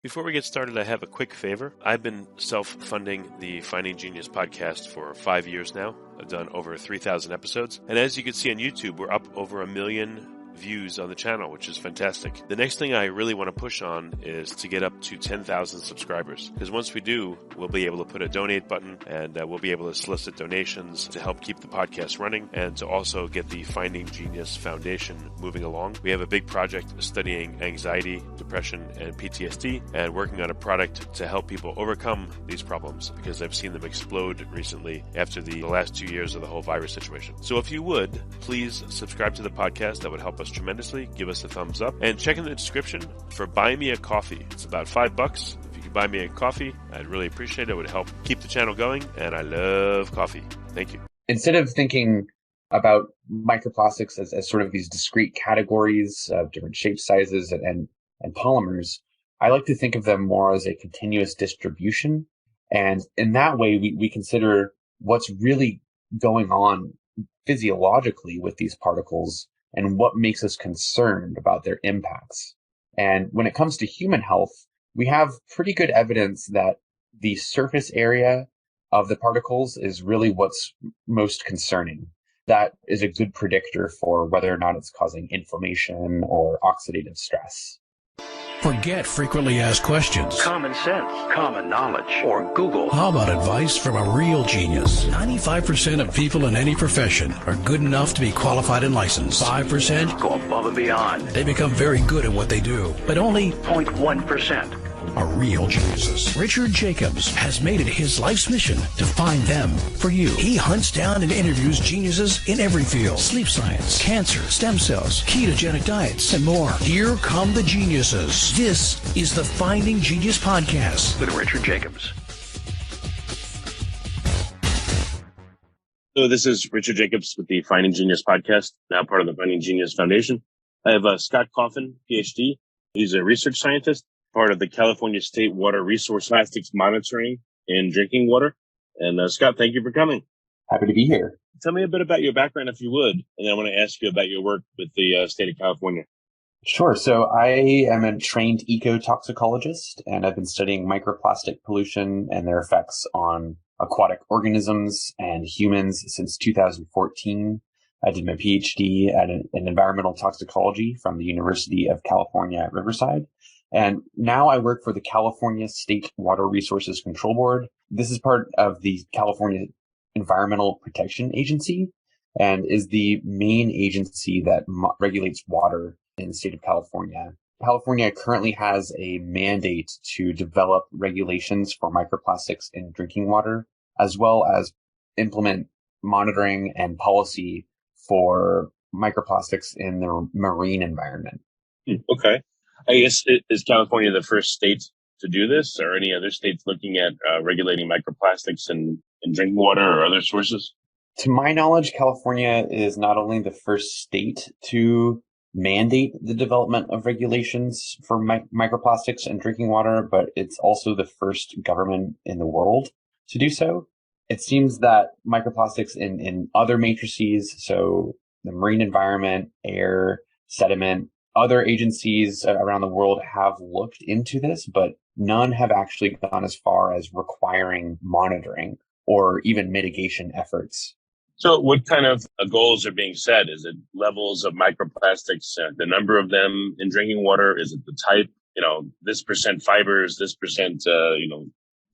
Before we get started, I have a quick favor. I've been self-funding the Finding Genius podcast for 5 years now. I've done over 3,000 episodes. And as you can see on YouTube, we're up over 1 million views on the channel, which is fantastic. The next thing I really want to push on is to get up to 10,000 subscribers. Because once we do, we'll be able to put a donate button and we'll be able to solicit donations to help keep the podcast running and to also get the Finding Genius Foundation moving along. We have a big project studying anxiety, depression, and PTSD and working on a product to help people overcome these problems because I've seen them explode recently after the last 2 years of the whole virus situation. So if you would, please subscribe to the podcast. That would help us tremendously. Give us a thumbs up and check in the description for Buy Me a Coffee. It's about $5. If you could buy me a coffee, I'd really appreciate it. It would help keep the channel going, and I love coffee. Thank you. Instead of thinking about microplastics as sort of these discrete categories of different shapes, sizes, and polymers, I like to think of them more as a continuous distribution. And in that way, we consider what's really going on physiologically with these particles and what makes us concerned about their impacts. And when it comes to human health, we have pretty good evidence that the surface area of the particles is really what's most concerning. That is a good predictor for whether or not it's causing inflammation or oxidative stress. Forget frequently asked questions. Common sense, common knowledge, or Google. How about advice from a real genius? 95% of people in any profession are good enough to be qualified and licensed. 5% go above and beyond. They become very good at what they do, but only 0.1% are real geniuses. Richard Jacobs has made it his life's mission to find them for you. He hunts down and interviews geniuses in every field: sleep science, cancer, stem cells, ketogenic diets, and more. Here come the geniuses. This is the Finding Genius Podcast with Richard Jacobs. So this is Richard Jacobs with the Finding Genius Podcast, now part of the Finding Genius Foundation. I have Scott Coffin, PhD. He's a research scientist, part of the California State Water Resource Plastics Monitoring in drinking water. And Scott, thank you for coming. Happy to be here. Tell me a bit about your background, if you would, and then I want to ask you about your work with the state of California. Sure. So I am a trained ecotoxicologist, and I've been studying microplastic pollution and their effects on aquatic organisms and humans since 2014. I did my PhD in environmental toxicology from the University of California at Riverside. And now I work for the California State Water Resources Control Board. This is part of the California Environmental Protection Agency and is the main agency that regulates water in the state of California. California currently has a mandate to develop regulations for microplastics in drinking water, as well as implement monitoring and policy for microplastics in the marine environment. Okay. I guess, is California the first state to do this, or any other states looking at regulating microplastics in drinking water or other sources? To my knowledge, California is not only the first state to mandate the development of regulations for microplastics in drinking water, but it's also the first government in the world to do so. It seems that microplastics in other matrices, so the marine environment, air, sediment, other agencies around the world have looked into this, but none have actually gone as far as requiring monitoring or even mitigation efforts. So what kind of goals are being set? Is it levels of microplastics, the number of them in drinking water? Is it the type, this percent fibers, this percent,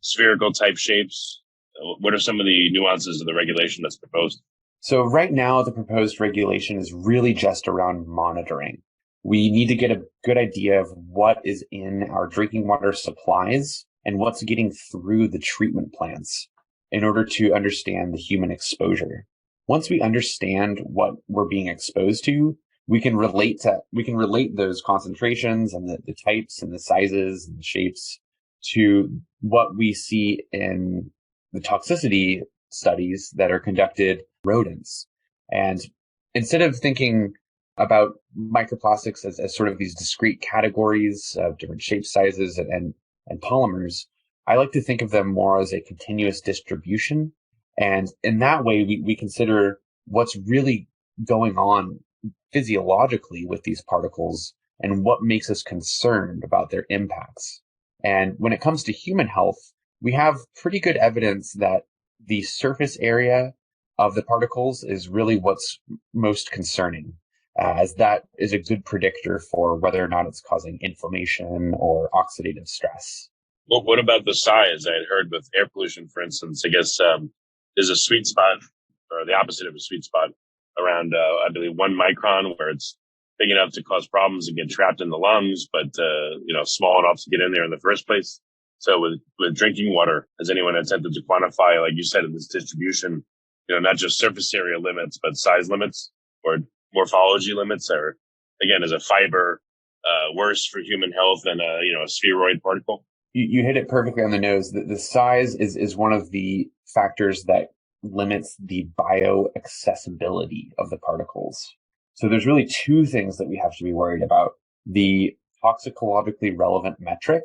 spherical type shapes? What are some of the nuances of the regulation that's proposed? So right now, the proposed regulation is really just around monitoring. We need to get a good idea of what is in our drinking water supplies and what's getting through the treatment plants in order to understand the human exposure. Once we understand what we're being exposed to, we can relate those concentrations and the types and the sizes and the shapes to what we see in the toxicity studies that are conducted in rodents. And instead of thinking about microplastics as sort of these discrete categories of different shapes, sizes, and polymers, I like to think of them more as a continuous distribution. And in that way, we consider what's really going on physiologically with these particles and what makes us concerned about their impacts. And when it comes to human health, we have pretty good evidence that the surface area of the particles is really what's most concerning, as that is a good predictor for whether or not it's causing inflammation or oxidative stress. Well, what about the size? I had heard with air pollution, for instance, I guess there's a sweet spot, or the opposite of a sweet spot, around, I believe, 1 micron, where it's big enough to cause problems and get trapped in the lungs, but, small enough to get in there in the first place. So with drinking water, has anyone attempted to quantify, like you said, in this distribution, not just surface area limits, but size limits or morphology limits? Or again, is a fiber worse for human health than a spheroid particle? You hit it perfectly on the nose. The size is one of the factors that limits the bioaccessibility of the particles. So there's really two things that we have to be worried about. The toxicologically relevant metric,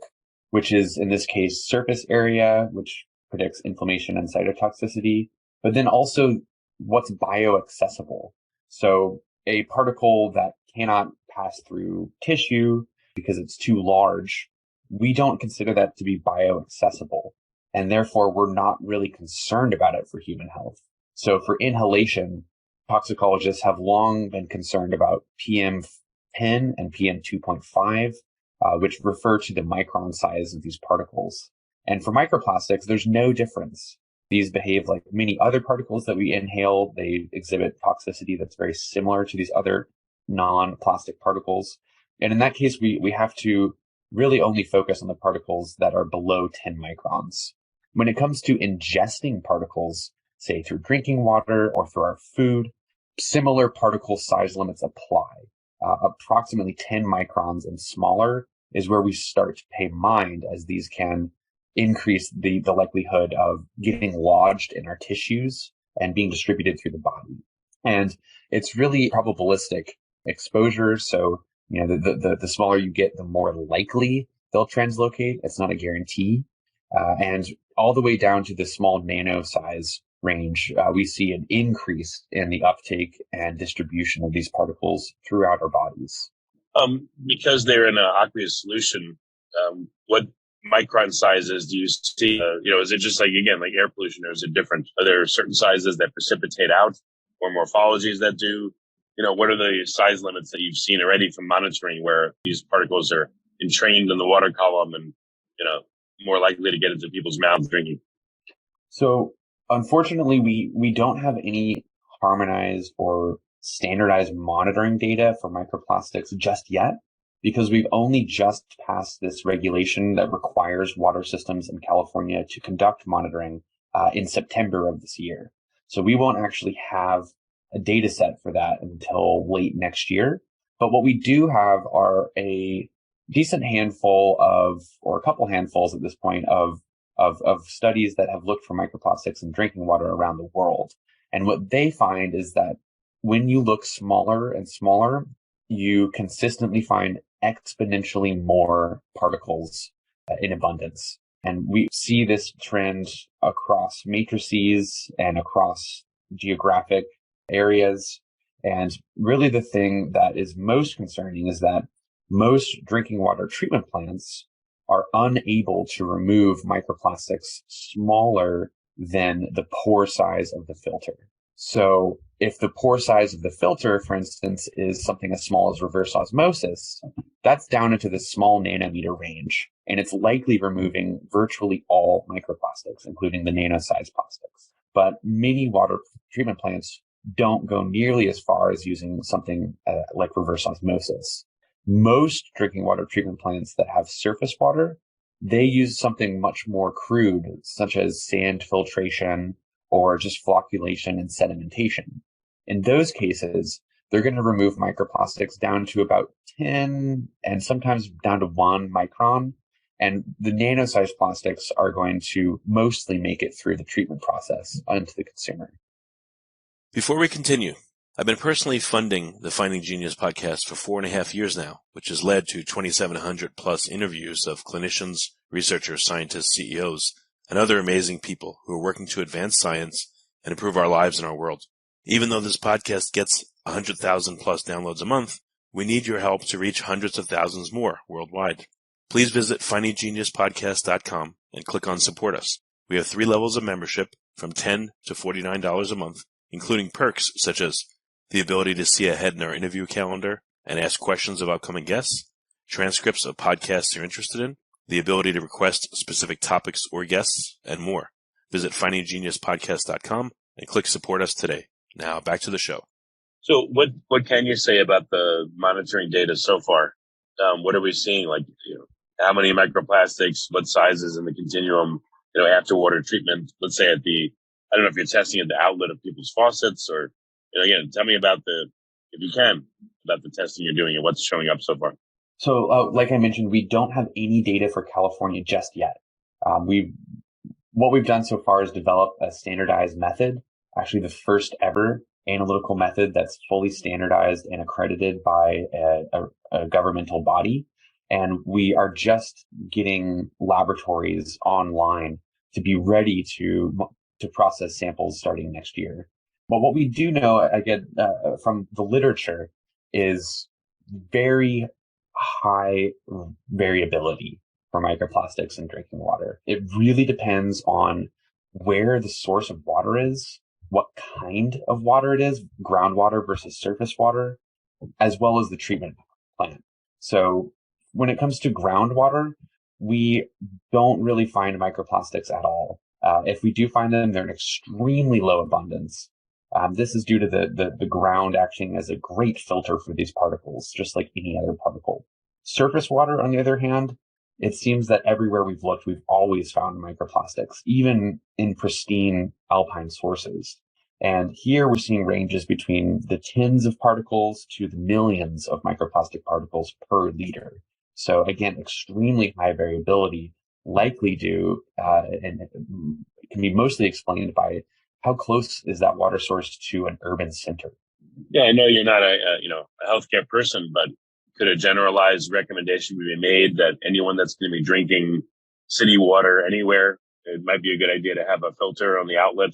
which is in this case surface area, which predicts inflammation and cytotoxicity, but then also what's bioaccessible. So a particle that cannot pass through tissue because it's too large, we don't consider that to be bioaccessible. And therefore, we're not really concerned about it for human health. So for inhalation, toxicologists have long been concerned about PM10 and PM2.5, which refer to the micron size of these particles. And for microplastics, there's no difference. These behave like many other particles that we inhale. They exhibit toxicity that's very similar to these other non-plastic particles. And in that case, we have to really only focus on the particles that are below 10 microns. When it comes to ingesting particles, say through drinking water or through our food, similar particle size limits apply. Approximately 10 microns and smaller is where we start to pay mind, as these can increase the likelihood of getting lodged in our tissues and being distributed through the body. And it's really probabilistic exposure. So, the smaller you get, the more likely they'll translocate. It's not a guarantee. And all the way down to the small nano size range, we see an increase in the uptake and distribution of these particles throughout our bodies. Because they're in an aqueous solution, what micron sizes do you see? Is it just like air pollution, or is it different? Are there certain sizes that precipitate out, or morphologies that do? What are the size limits that you've seen already from monitoring where these particles are entrained in the water column and, more likely to get into people's mouths drinking? So unfortunately, we don't have any harmonized or standardized monitoring data for microplastics just yet, because we've only just passed this regulation that requires water systems in California to conduct monitoring in September of this year. So we won't actually have a data set for that until late next year. But what we do have are a decent handful or a couple handfuls at this point of studies that have looked for microplastics in drinking water around the world. And what they find is that when you look smaller and smaller, you consistently find exponentially more particles in abundance. And we see this trend across matrices and across geographic areas. And really the thing that is most concerning is that most drinking water treatment plants are unable to remove microplastics smaller than the pore size of the filter. So if the pore size of the filter, for instance, is something as small as reverse osmosis, that's down into the small nanometer range, and it's likely removing virtually all microplastics, including the nano-sized plastics. But many water treatment plants don't go nearly as far as using something like reverse osmosis. Most drinking water treatment plants that have surface water, they use something much more crude, such as sand filtration or just flocculation and sedimentation. In those cases, they're going to remove microplastics down to about 10 and sometimes down to 1 micron. And the nano-sized plastics are going to mostly make it through the treatment process onto the consumer. Before we continue, I've been personally funding the Finding Genius podcast for 4.5 years now, which has led to 2,700 plus interviews of clinicians, researchers, scientists, CEOs, and other amazing people who are working to advance science and improve our lives and our world. Even though this podcast gets 100,000 plus downloads a month, we need your help to reach hundreds of thousands more worldwide. Please visit findinggeniuspodcast.com and click on Support Us. We have 3 levels of membership from $10 to $49 a month, including perks such as the ability to see ahead in our interview calendar and ask questions of upcoming guests, transcripts of podcasts you're interested in, the ability to request specific topics or guests, and more. Visit findinggeniuspodcast.com and click Support Us today. Now back to the show. So what can you say about the monitoring data so far? What are we seeing? Like, how many microplastics, what sizes in the continuum, after water treatment, let's say I don't know if you're testing at the outlet of people's faucets or, again, tell me about if you can, about the testing you're doing and what's showing up so far. So, like I mentioned, we don't have any data for California just yet. What we've done so far is develop a standardized method, actually the first ever analytical method that's fully standardized and accredited by a governmental body. And we are just getting laboratories online to be ready to process samples starting next year. But what we do know, again, from the literature, is very high variability for microplastics in drinking water. It really depends on where the source of water is, what kind of water it is, groundwater versus surface water, as well as the treatment plant. So when it comes to groundwater, we don't really find microplastics at all. If we do find them, they're in extremely low abundance. This is due to the ground acting as a great filter for these particles, just like any other particle. Surface water, on the other hand, it seems that everywhere we've looked, we've always found microplastics, even in pristine alpine sources. And here we're seeing ranges between the tens of particles to the millions of microplastic particles per liter. So again, extremely high variability, likely due, and it can be mostly explained by how close is that water source to an urban center. Yeah, I know you're not a healthcare person, but could a generalized recommendation be made that anyone that's going to be drinking city water anywhere, it might be a good idea to have a filter on the outlet,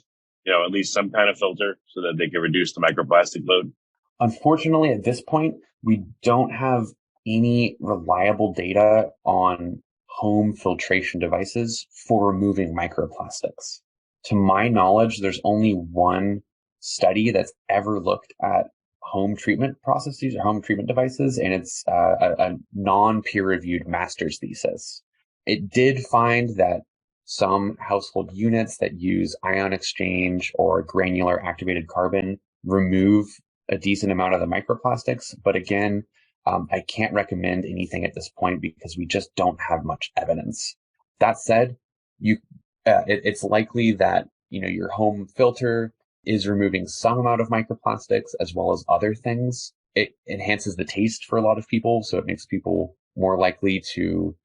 at least some kind of filter so that they can reduce the microplastic load? Unfortunately, at this point, we don't have any reliable data on home filtration devices for removing microplastics. To my knowledge, there's only one study that's ever looked at home treatment processes or home treatment devices, and it's a non-peer-reviewed master's thesis. It did find that some household units that use ion exchange or granular activated carbon remove a decent amount of the microplastics. But again, I can't recommend anything at this point because we just don't have much evidence. That said, it's likely that, your home filter is removing some amount of microplastics as well as other things. It enhances the taste for a lot of people, so it makes people more likely to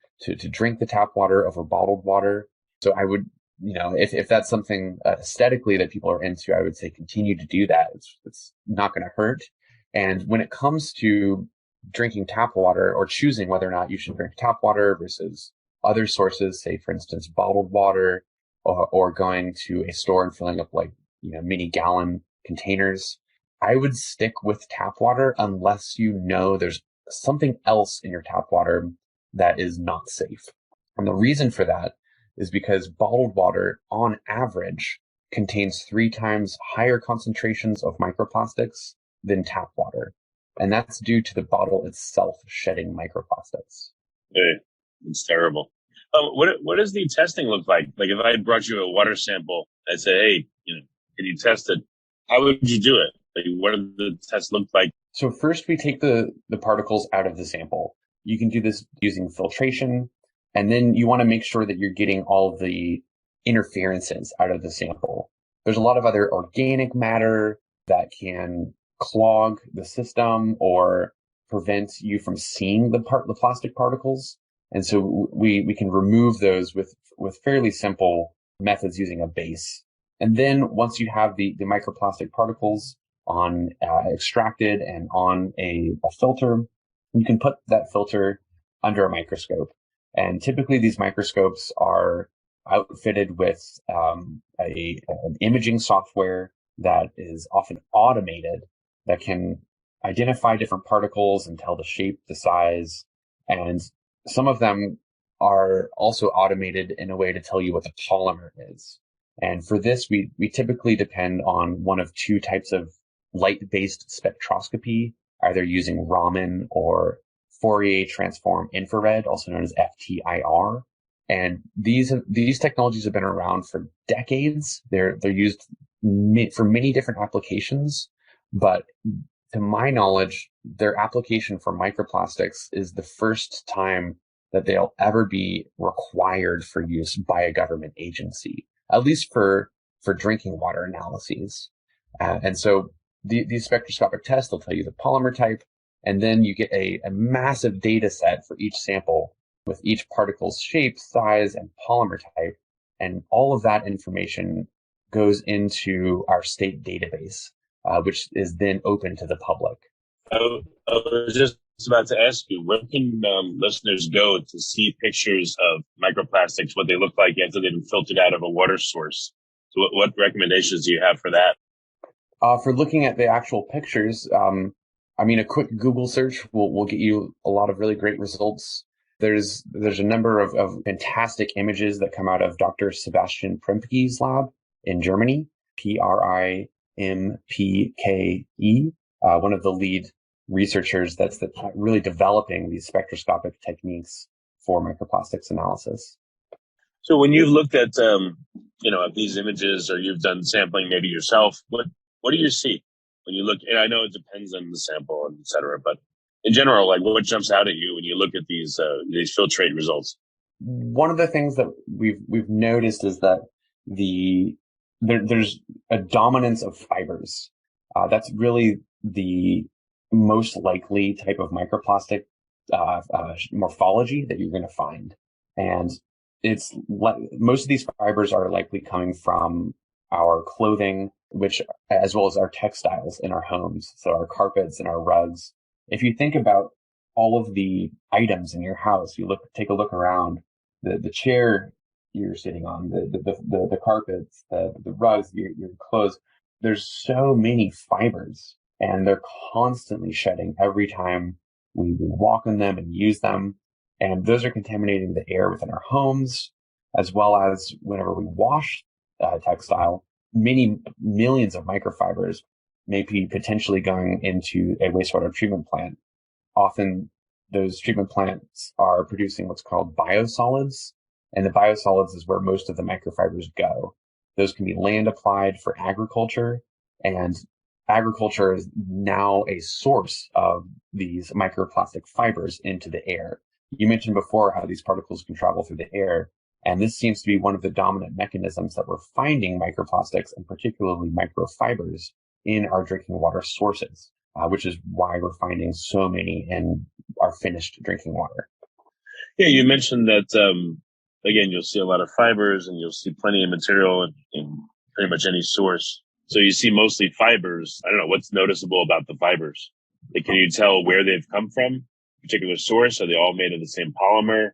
drink the tap water over bottled water. So I would, if that's something aesthetically that people are into, I would say continue to do that. It's not going to hurt. And when it comes to drinking tap water or choosing whether or not you should drink tap water versus other sources, say, for instance, bottled water, or going to a store and filling up mini gallon containers, I would stick with tap water unless there's something else in your tap water that is not safe. And the reason for that is because bottled water, on average, contains 3 times higher concentrations of microplastics than tap water. And that's due to the bottle itself shedding microplastics. Hey, it's terrible. What does the testing look like? Like if I brought you a water sample, I'd say, hey, can you test it? How would you do it? Like, what do the tests look like? So first we take the particles out of the sample. You can do this using filtration, and then you want to make sure that you're getting all of the interferences out of the sample. There's a lot of other organic matter that can clog the system or prevent you from seeing the plastic particles. And so we can remove those with fairly simple methods using a base. And then once you have the microplastic particles extracted and on a filter, you can put that filter under a microscope. And typically these microscopes are outfitted with an imaging software that is often automated that can identify different particles and tell the shape, the size, and some of them are also automated in a way to tell you what the polymer is. And for this, we typically depend on one of two types of light-based spectroscopy, either using Raman or Fourier transform infrared, also known as FTIR. And these technologies have been around for decades. They're used for many different applications, but to my knowledge, their application for microplastics is the first time that they'll ever be required for use by a government agency, at least for drinking water analyses. And so these spectroscopic tests, they'll tell you the polymer type, and then you get a massive data set for each sample with each particle's shape, size, and polymer type. And all of that information goes into our state database, which is then open to the public. I was just about to ask you, where can listeners go to see pictures of microplastics, what they look like after they've been filtered out of a water source? So what recommendations do you have for that? For looking at the actual pictures, a quick Google search will get you a lot of really great results. There's a number of fantastic images that come out of Dr. Sebastian Prempke's lab in Germany, Primpke, one of the lead researchers that's really developing these spectroscopic techniques for microplastics analysis. So when you've looked at at these images, or you've done sampling maybe yourself, what do you see when you look? And I know it depends on the sample and et cetera, but in general, like what jumps out at you when you look at these filtrate results? One of the things that we've noticed is that there's a dominance of fibers. That's really the most likely type of microplastic morphology that you're going to find. And it's most of these fibers are likely coming from our clothing, which as well as our textiles in our homes. So our carpets and our rugs. If you think about all of the items in your house, take a look around, the chair you're sitting on, the carpets, the rugs, your clothes. There's so many fibers, and they're constantly shedding every time we walk on them and use them. And those are contaminating the air within our homes, as well as whenever we wash textile, many millions of microfibers may be potentially going into a wastewater treatment plant. Often those treatment plants are producing what's called biosolids, and the biosolids is where most of the microfibers go. Those can be land applied for agriculture, and agriculture is now a source of these microplastic fibers into the air. You mentioned before how these particles can travel through the air, and this seems to be one of the dominant mechanisms that we're finding microplastics, and particularly microfibers, in our drinking water sources, which is why we're finding so many in our finished drinking water. Yeah, you mentioned that, again, you'll see a lot of fibers and you'll see plenty of material in pretty much any source. So you see mostly fibers. I don't know, what's noticeable about the fibers? Like, can you tell where they've come from? Particular source? Are they all made of the same polymer?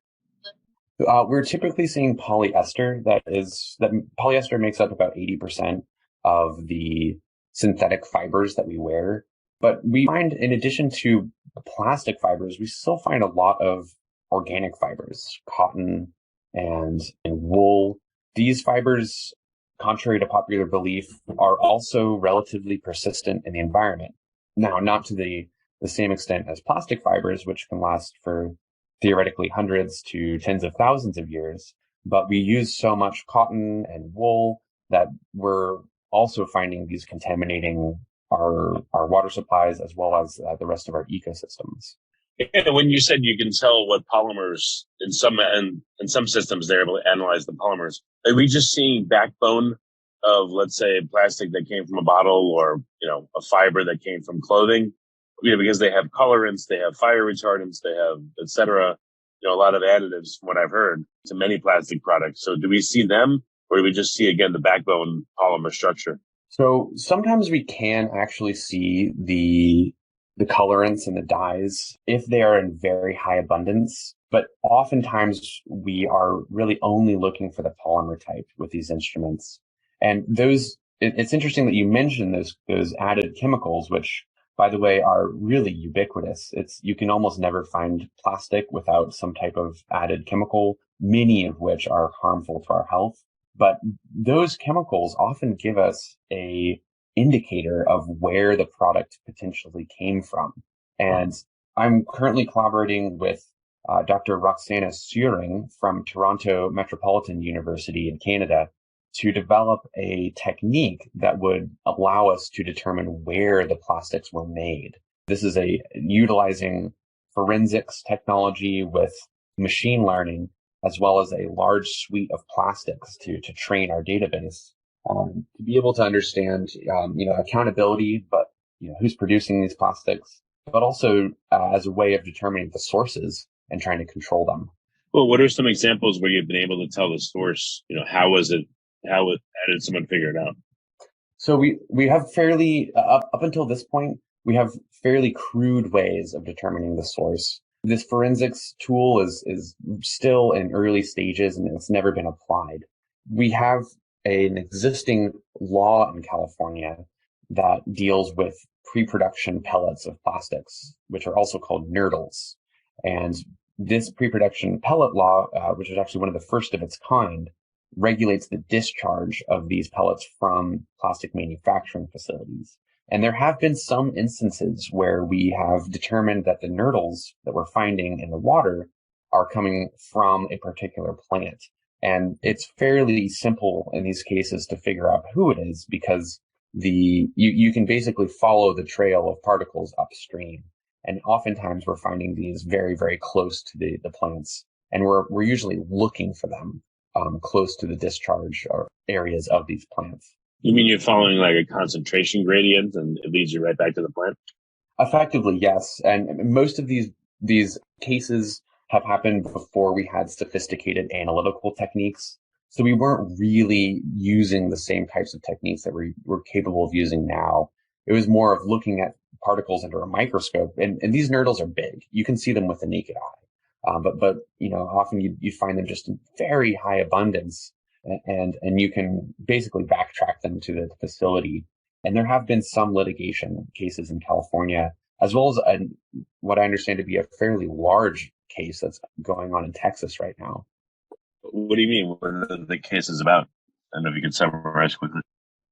We're typically seeing polyester. That polyester makes up about 80% of the synthetic fibers that we wear. But we find, in addition to plastic fibers, we still find a lot of organic fibers, cotton and wool. These fibers, contrary to popular belief, are also relatively persistent in the environment. Now, not to the same extent as plastic fibers, which can last for theoretically hundreds to tens of thousands of years, but we use so much cotton and wool that we're also finding these contaminating our water supplies as well as the rest of our ecosystems. And when you said you can tell what polymers in some systems they're able to analyze the polymers, are we just seeing backbone of, let's say, plastic that came from a bottle, or a fiber that came from clothing? Because they have colorants, they have fire retardants, they have et cetera. A lot of additives, from what I've heard, to many plastic products. So do we see them, or do we just see, again, the backbone polymer structure? So sometimes we can actually see the colorants and the dyes if they are in very high abundance. But oftentimes we are really only looking for the polymer type with these instruments. And it's interesting that you mentioned those added chemicals, which by the way, are really ubiquitous. You can almost never find plastic without some type of added chemical, many of which are harmful to our health. But those chemicals often give us a indicator of where the product potentially came from. And I'm currently collaborating with Dr. Roxana Suring from Toronto Metropolitan University in Canada to develop a technique that would allow us to determine where the plastics were made. This is utilizing forensics technology with machine learning, as well as a large suite of plastics to train our database to be able to understand, accountability, but who's producing these plastics, but also as a way of determining the sources and trying to control them. Well, what are some examples where you've been able to tell the source? How did someone figure it out? So we have fairly up until this point, we have fairly crude ways of determining the source. This forensics tool is still in early stages and it's never been applied. We have an existing law in California that deals with pre-production pellets of plastics, which are also called NERDLs. And this pre-production pellet law, which is actually one of the first of its kind, regulates the discharge of these pellets from plastic manufacturing facilities. And there have been some instances where we have determined that the NERDLs that we're finding in the water are coming from a particular plant. And it's fairly simple in these cases to figure out who it is because you can basically follow the trail of particles upstream. And oftentimes we're finding these very, very close to the plants. And we're usually looking for them close to the discharge or areas of these plants. You mean you're following like a concentration gradient and it leads you right back to the plant? Effectively, yes. And most of these cases have happened before we had sophisticated analytical techniques. So we weren't really using the same types of techniques that we're capable of using now. It was more of looking at particles under a microscope. And these NERDLs are big. You can see them with the naked eye. But often you find them just in very high abundance, and you can basically backtrack them to the facility. And there have been some litigation cases in California, as well as what I understand to be a fairly large case that's going on in Texas right now. What do you mean? What are the cases about? I don't know if you can summarize quickly.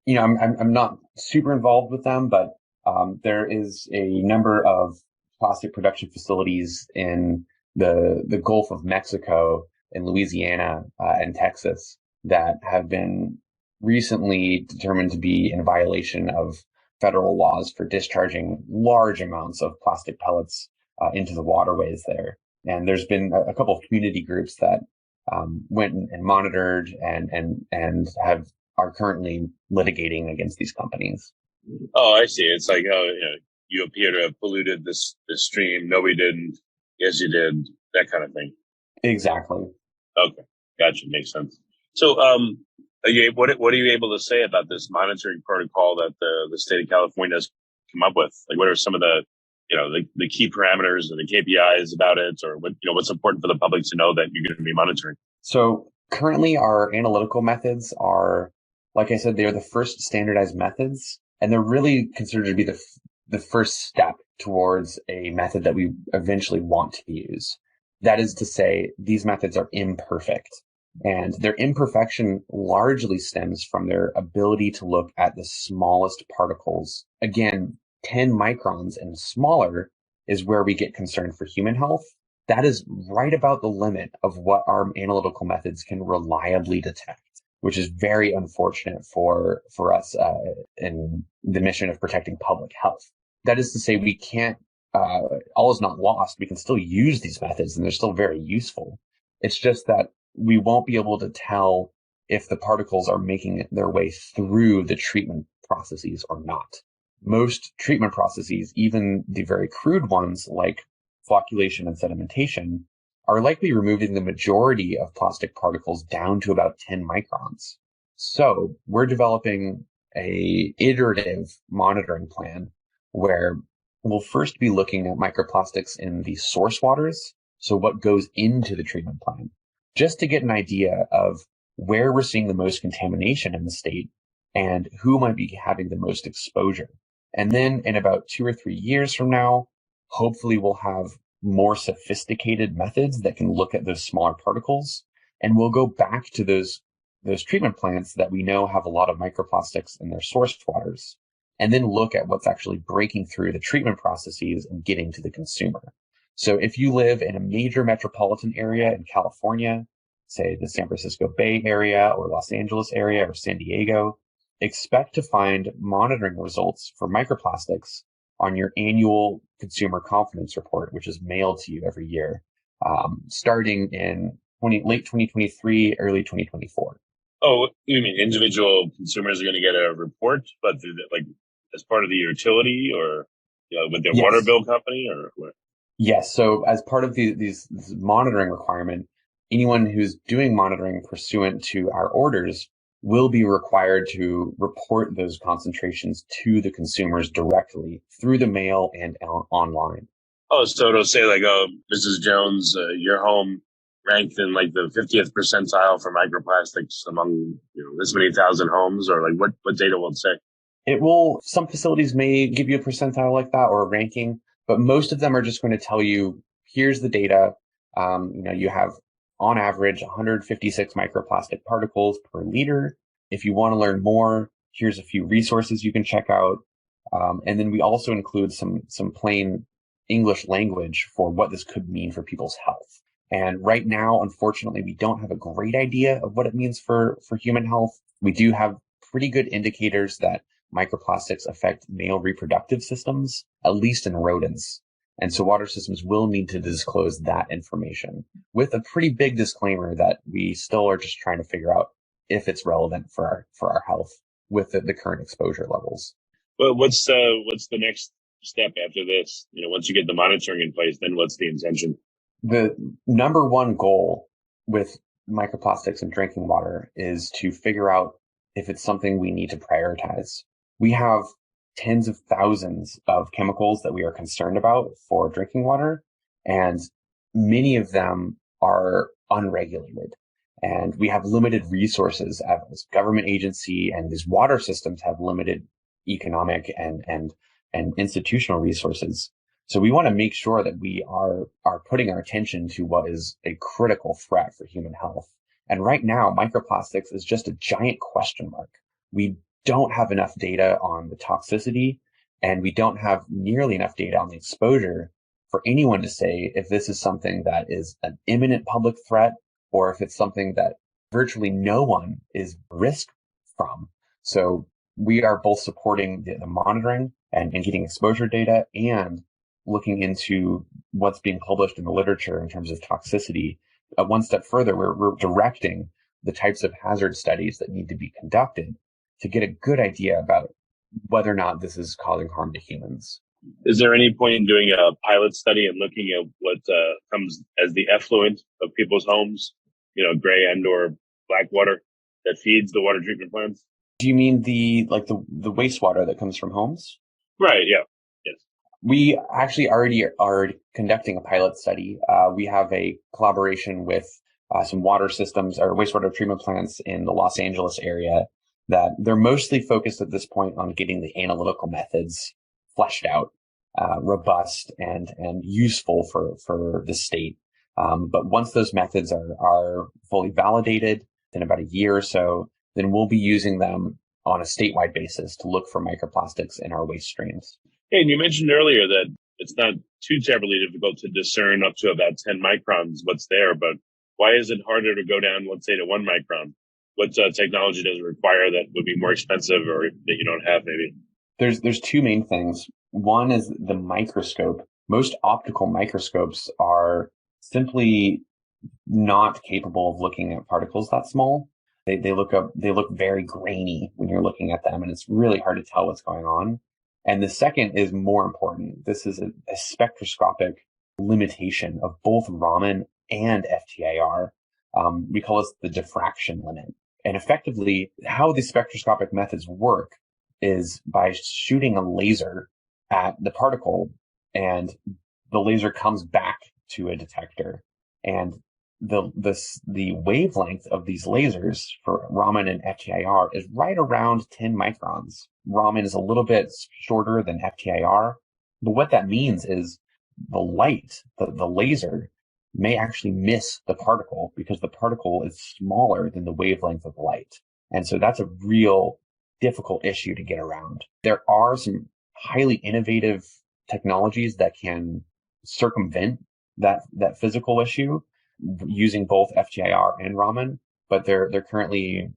I'm not super involved with them, but there is a number of plastic production facilities in the Gulf of Mexico, in Louisiana, and Texas that have been recently determined to be in violation of federal laws for discharging large amounts of plastic pellets into the waterways there. And there's been a couple of community groups that went and monitored and are currently litigating against these companies. Oh, I see. It's like, you appear to have polluted this stream. No, we didn't. Yes, you did. That kind of thing. Exactly. Okay. Gotcha. Makes sense. So, what are you able to say about this monitoring protocol that the state of California has come up with? Like, what are some of the key parameters and the KPIs about it, or what's important for the public to know that you're going to be monitoring? So currently our analytical methods are, like I said, they're the first standardized methods, and they're really considered to be the first step towards a method that we eventually want to use. That is to say, these methods are imperfect, and their imperfection largely stems from their ability to look at the smallest particles. Again, 10 microns and smaller is where we get concerned for human health. That is right about the limit of what our analytical methods can reliably detect, which is very unfortunate for us in the mission of protecting public health. That is to say, we can't, all is not lost. We can still use these methods and they're still very useful. It's just that we won't be able to tell if the particles are making their way through the treatment processes or not. Most treatment processes, even the very crude ones like flocculation and sedimentation, are likely removing the majority of plastic particles down to about 10 microns. So we're developing a iterative monitoring plan where we'll first be looking at microplastics in the source waters, so what goes into the treatment plant, just to get an idea of where we're seeing the most contamination in the state and who might be having the most exposure. And then in about 2 or 3 years from now, hopefully we'll have more sophisticated methods that can look at those smaller particles. And we'll go back to those treatment plants that we know have a lot of microplastics in their source waters, and then look at what's actually breaking through the treatment processes and getting to the consumer. So if you live in a major metropolitan area in California, say the San Francisco Bay Area or Los Angeles area or San Diego, expect to find monitoring results for microplastics on your annual consumer confidence report, which is mailed to you every year, starting in late 2023, early 2024. Oh, you mean individual consumers are going to get a report, but like as part of the utility or with their water bill company or what? Yes. So as part of this monitoring requirement, anyone who's doing monitoring pursuant to our orders will be required to report those concentrations to the consumers directly through the mail and online. Oh, so it'll say like, oh, Mrs. Jones, your home ranked in like the 50th percentile for microplastics among this many thousand homes, or like what data will it say? It will. Some facilities may give you a percentile like that or a ranking, but most of them are just going to tell you, here's the data. You have on average 156 microplastic particles per liter. If you want to learn more, here's a few resources you can check out. And then we also include some plain English language for what this could mean for people's health. And right now, unfortunately, we don't have a great idea of what it means for human health. We do have pretty good indicators that microplastics affect male reproductive systems, at least in rodents. And so water systems will need to disclose that information with a pretty big disclaimer that we still are just trying to figure out if it's relevant for our health with the current exposure levels. Well, what's the next step after this? Once you get the monitoring in place, then what's the intention? The number one goal with microplastics in drinking water is to figure out if it's something we need to prioritize. We have tens of thousands of chemicals that we are concerned about for drinking water, and many of them are unregulated. And we have limited resources as a government agency, and these water systems have limited economic and institutional resources. So we want to make sure that we are putting our attention to what is a critical threat for human health. And right now, microplastics is just a giant question mark. We don't have enough data on the toxicity, and we don't have nearly enough data on the exposure for anyone to say if this is something that is an imminent public threat or if it's something that virtually no one is risk from. So we are both supporting the monitoring and getting exposure data and looking into what's being published in the literature in terms of toxicity. One step further, we're directing the types of hazard studies that need to be conducted to get a good idea about whether or not this is causing harm to humans. Is there any point in doing a pilot study and looking at what comes as the effluent of people's homes, gray and or black water that feeds the water treatment plants? Do you mean the wastewater that comes from homes? Right, yeah. Yes. We actually already are conducting a pilot study. We have a collaboration with some water systems or wastewater treatment plants in the Los Angeles area that they're mostly focused at this point on getting the analytical methods fleshed out, robust and useful for the state. But once those methods are fully validated in about a year or so, then we'll be using them on a statewide basis to look for microplastics in our waste streams. Hey, and you mentioned earlier that it's not too terribly difficult to discern up to about 10 microns what's there, but why is it harder to go down, let's say, to 1 micron? What technology does it require that would be more expensive or that you don't have maybe? There's two main things. One is the microscope. Most optical microscopes are simply not capable of looking at particles that small. They look very grainy when you're looking at them, and it's really hard to tell what's going on. And the second is more important. This is a spectroscopic limitation of both Raman and FTIR. We call this the diffraction limit. And effectively, how the spectroscopic methods work is by shooting a laser at the particle, and the laser comes back to a detector. And the wavelength of these lasers for Raman and FTIR is right around 10 microns. Raman is a little bit shorter than FTIR, but what that means is the light, the laser, may actually miss the particle because the particle is smaller than the wavelength of light. And so that's a real difficult issue to get around. There are some highly innovative technologies that can circumvent that physical issue using both FTIR and Raman, but they're currently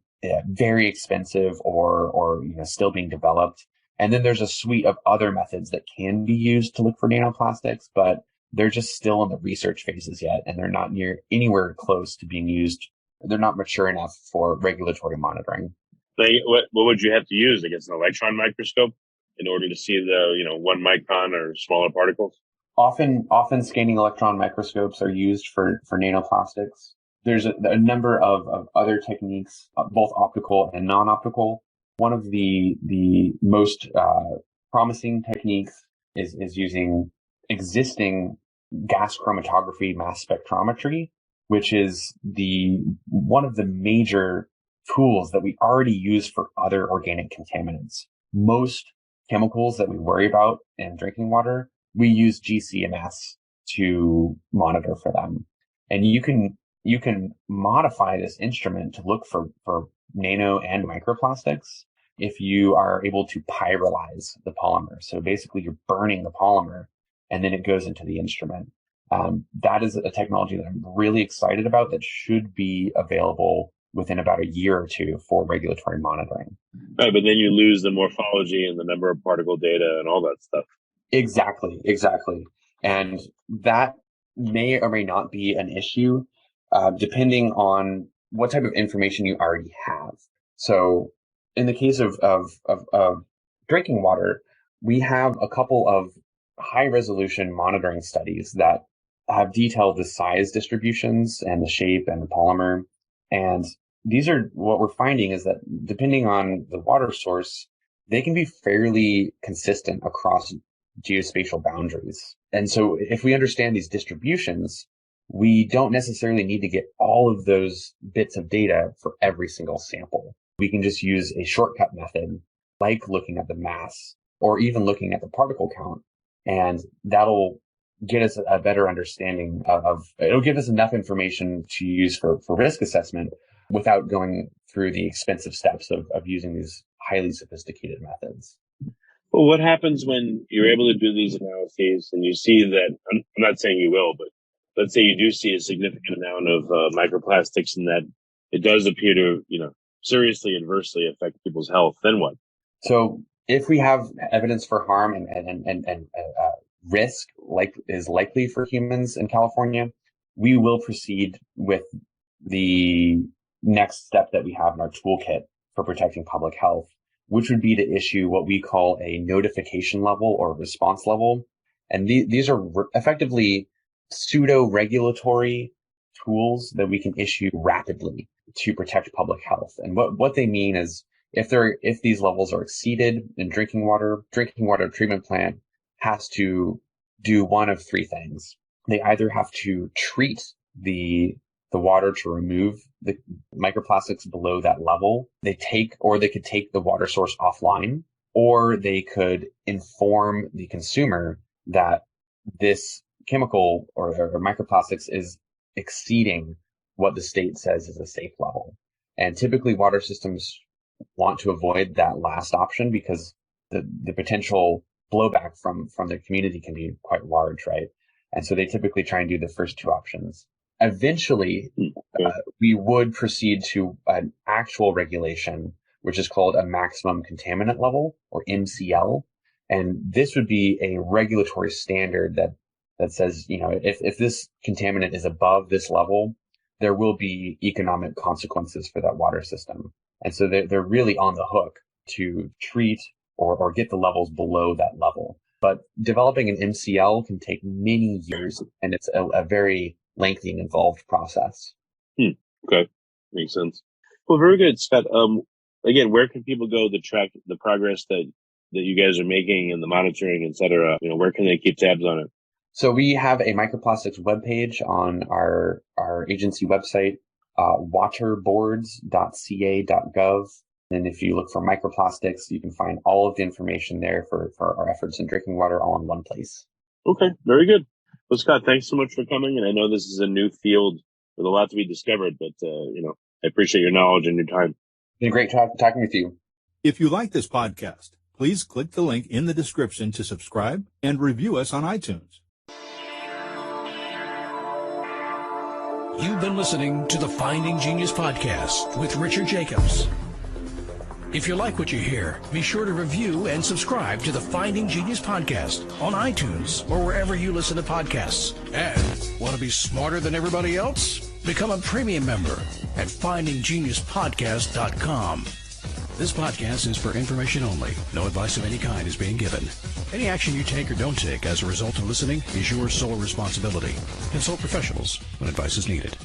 very expensive or still being developed. And then there's a suite of other methods that can be used to look for nanoplastics, but they're just still in the research phases yet, and they're not anywhere close to being used. They're not mature enough for regulatory monitoring. What would you have to use? I guess an electron microscope in order to see the 1 micron or smaller particles? Often scanning electron microscopes are used for nanoplastics. There's a number of other techniques, both optical and non-optical. One of the most promising techniques is using existing gas chromatography mass spectrometry, which is one of the major tools that we already use for other organic contaminants. Most chemicals that we worry about in drinking water, we use GCMS to monitor for them. And you can modify this instrument to look for nano and microplastics if you are able to pyrolyze the polymer. So basically you're burning the polymer and then it goes into the instrument. That is a technology that I'm really excited about that should be available within about a year or two for regulatory monitoring. Right, but then you lose the morphology and the number of particle data and all that stuff. Exactly. And that may or may not be an issue, depending on what type of information you already have. So in the case of drinking water, we have a couple of high resolution monitoring studies that have detailed the size distributions and the shape and the polymer. And what we're finding is that depending on the water source, they can be fairly consistent across geospatial boundaries. And so if we understand these distributions, we don't necessarily need to get all of those bits of data for every single sample. We can just use a shortcut method, like looking at the mass or even looking at the particle count. And that'll get us a better understanding it'll give us enough information to use for risk assessment without going through the expensive steps of using these highly sophisticated methods. Well, what happens when you're able to do these analyses and you see that, I'm not saying you will, but let's say you do see a significant amount of microplastics and that it does appear to, seriously adversely affect people's health, then what? So if we have evidence for harm and risk is likely for humans in California, we will proceed with the next step that we have in our toolkit for protecting public health, which would be to issue what we call a notification level or response level. And these are effectively pseudo-regulatory tools that we can issue rapidly to protect public health. And what they mean is if these levels are exceeded in drinking water treatment plant has to do one of three things. They either have to treat the water to remove the microplastics below that level. They could take the water source offline, or they could inform the consumer that this chemical or microplastics is exceeding what the state says is a safe level. And typically water systems want to avoid that last option because the potential blowback from the community can be quite large, right? And so they typically try and do the first two options. Eventually, we would proceed to an actual regulation, which is called a maximum contaminant level, or MCL. And this would be a regulatory standard that says, if this contaminant is above this level, there will be economic consequences for that water system. And so they're really on the hook to treat or get the levels below that level. But developing an MCL can take many years, and it's a very lengthy and involved process. Okay. Makes sense. Well, very good, Scott. Again, where can people go to track the progress that you guys are making and the monitoring, et cetera? Where can they keep tabs on it? So we have a microplastics webpage on our agency website, waterboards.ca.gov. And if you look for microplastics, you can find all of the information there for our efforts in drinking water all in one place. Okay, very good. Well, Scott, thanks so much for coming. And I know this is a new field with a lot to be discovered, but, I appreciate your knowledge and your time. It's been great talking with you. If you like this podcast, please click the link in the description to subscribe and review us on iTunes. You've been listening to the Finding Genius podcast with Richard Jacobs. If you like what you hear, be sure to review and subscribe to the Finding Genius podcast on iTunes or wherever you listen to podcasts. And want to be smarter than everybody else? Become a premium member at findinggeniuspodcast.com. This podcast is for information only. No advice of any kind is being given. Any action you take or don't take as a result of listening is your sole responsibility. Consult professionals when advice is needed.